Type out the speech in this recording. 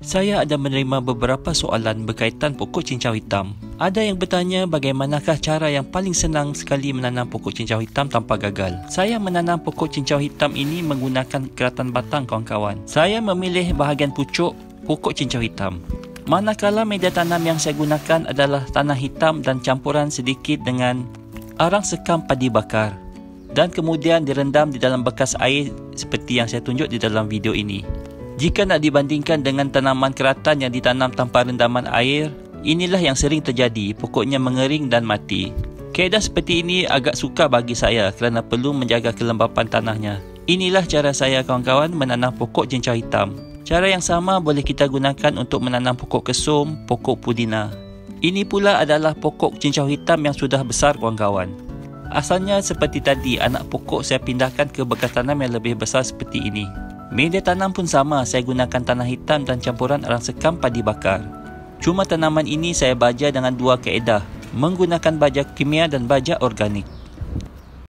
Saya ada menerima beberapa soalan berkaitan pokok cincau hitam. Ada yang bertanya bagaimanakah cara yang paling senang sekali menanam pokok cincau hitam tanpa gagal. Saya menanam pokok cincau hitam ini menggunakan keratan batang kawan-kawan. Saya memilih bahagian pucuk pokok cincau hitam. Manakala media tanam yang saya gunakan adalah tanah hitam dan campuran sedikit dengan arang sekam padi bakar, dan kemudian direndam di dalam bekas air seperti yang saya tunjuk di dalam video ini. Jika nak dibandingkan dengan tanaman keratan yang ditanam tanpa rendaman air, inilah yang sering terjadi, pokoknya mengering dan mati. Kaedah seperti ini agak sukar bagi saya kerana perlu menjaga kelembapan tanahnya. Inilah cara saya kawan-kawan menanam pokok cincau hitam. Cara yang sama boleh kita gunakan untuk menanam pokok kesum, pokok pudina. Ini pula adalah pokok cincau hitam yang sudah besar kawan-kawan. Asalnya seperti tadi, anak pokok saya pindahkan ke bekas tanam yang lebih besar seperti ini. Media tanam pun sama, saya gunakan tanah hitam dan campuran arang sekam padi bakar. Cuma tanaman ini saya baja dengan dua kaedah, menggunakan baja kimia dan baja organik.